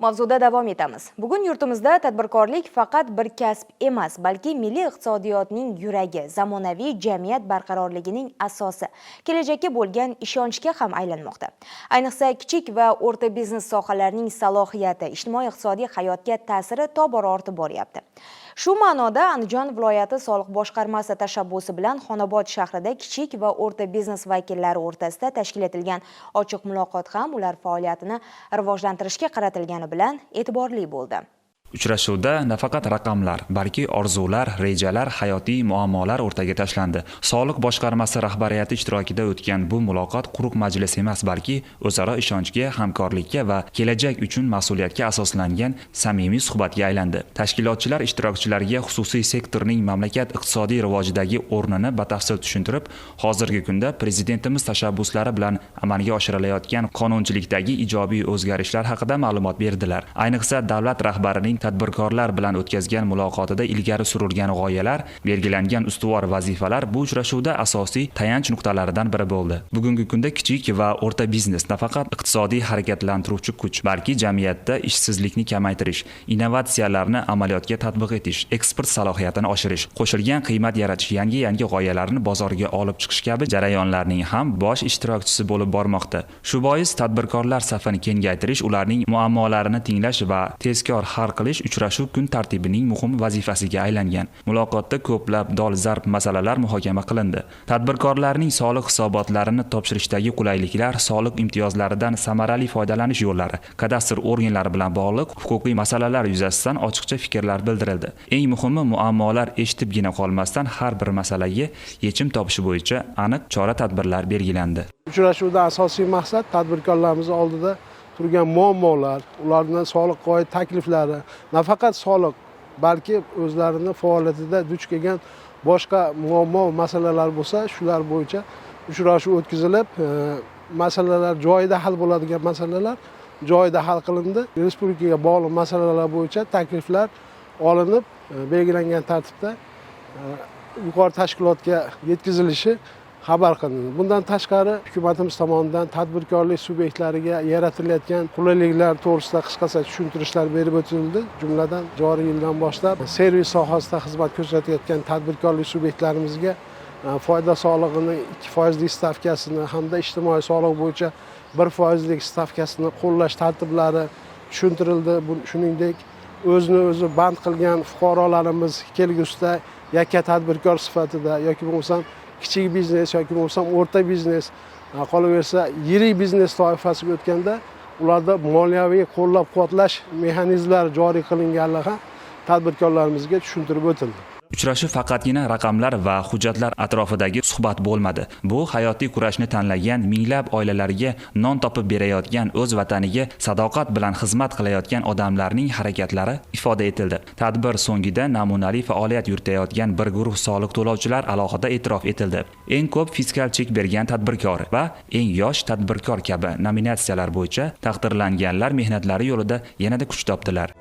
Mavzuda davom etamiz. Bugun yurtimizda tadbirkorlik faqat bir kasb emas, balki milliy iqtisodiyotning yuragi, zamonaviy jamiyat barqarorligining asosi, kelajakka bo'lgan ishonchga ham aylanmoqda. Ayniqsa kichik va o'rta biznes sohalarining salohiyati, ijtimoiy-iqtisodiy hayotga ta'siri tobora ortib boryapti. Shu ma'noda Andijon viloyati soliq boshqarmasi tashabbusi bilan Xonobod shahrida kichik va o'rta biznes vakillari o'rtasida tashkil etilgan ochiq muloqot ham ular faoliyatini rivojlantirishga qaratilgani bilan e'tiborli bo'ldi. Uchrashuvda nafaqat raqamlar, balki orzular, rejalar, hayotiy muammolar o'rtaga tashlandi. Soliq boshqarmasi rahbariyati ishtirokida o'tgan bu muloqot quruq majlis emas, balki o'zaro ishonchga, hamkorlikka va kelajak uchun mas'uliyatga asoslangan samimiy suhbatga aylandi. Tashkilotchilar ishtirokchilarga xususiy sektorning mamlakat iqtisodiy rivojidagi o'rnini batafsil tushuntirib, hozirgi kunda prezidentimiz tashabbuslari bilan amalga oshirilayotgan qonunchilikdagi ijobiy o'zgarishlar haqida ma'lumot berdilar. Ayniqsa davlat rahbarining tadbirkorlar bilan o'tkazgan muloqotida ilgari surilgan g'oyalar, belgilangan ustuvor vazifalar bu uchrashuvda asosiy tayanch nuqtalaridan biri bo'ldi. Bugungi kunda kichik va o'rta biznes nafaqat iqtisodiy harakatlantiruvchi kuch, balki jamiyatda ishsizlikni kamaytirish, innovatsiyalarni amaliyotga tatbiq etish, eksport salohiyatini oshirish, qo'shilgan qiymat yaratish, yangi bozorga olib chiqish kabi jarayonlarning ham bosh ishtirokchisi bo'lib bormoqda. Shu bois tadbirkorlar safini kengaytirish, ularning muammolarini tinglash va tezkor hal qilish uchrashuv kun tartibining muhim vazifasiga aylangan. Muloqotda ko'plab dolzarb masalalar muhokama qilindi. Tadbirkorlarning soliq hisobotlarini topshirishdagi qulayliklar, soliq imtiyozlaridan samarali foydalanish yo'llari, kadastr organlari bilan bog'liq huquqiy masalalar yuzasidan ochiqcha fikrlar bildirildi. Eng muhimi, muammolar eshitibgina qolmasdan har bir masalaga yechim topish bo'yicha aniq chora-tadbirlar belgilandi. Uchrashuvda asosiy maqsad tadbirkorlarimiz oldida turgan muammolar, ularning soliqqa oid takliflari, nafaqat soliq, balki o'zlarining faoliyatida duch kelgan boshqa muammo masalalar bo'lsa, shular bo'yicha uchrashuv o'tkazilib, masalalar joyida hal bo'ladigan masalalar joyida hal qilindi. Respublikaga bog'liq masalalar bo'yicha takliflar olinib, belgilangan tartibda yuqori tashkilotga yetkazilishi xabar qilindi. Bundan tashqari hukumatimiz tomonidan tadbirkorlik subyektlariga yaratilayotgan qulayliklar to'g'risida qisqacha tushuntirishlar berib o'tildi. Jumladan joriy yildan boshlab servis sohasida xizmat ko'rsatayotgan tadbirkorlik subyektlarimizga foyda solig'ining 2% stavkasini hamda ijtimoiy soliq bo'yicha 1% stavkasini qo'llash tartiblari tushuntirildi. Shuningdek, o'zini o'zi band qilgan fuqarolarimiz kelgusida yakka tadbirkor sifatida yoki bo'lmasam kichik biznes yoki bo'lmasam o'rta biznes, qolaversa yirik biznes toifasiga o'tganda ularda moliyaviy qo'llab-quvvatlash mexanizmlari joriy qilinganligi tadbirkorlarimizga tushuntirib o'tildi. Uchrashuv faqatgina raqamlar va hujjatlar atrofidagi suhbat bo'lmadi. Bu hayotiy kurashni tanlagan minglab oilalarga non topib berayotgan, o'z vataniga sadoqat bilan xizmat qilayotgan odamlarning harakatlari ifoda etildi. Tadbir so'ngida namunali faoliyat yuritayotgan bir guruh soliq to'lovchilar alohida e'tirof etildi. Eng ko'p fiskal chek bergan tadbirkor va eng yosh tadbirkor kabi nominatsiyalar bo'yicha taqdirlanganlar mehnatlari yo'lida yanada kuch topdilar.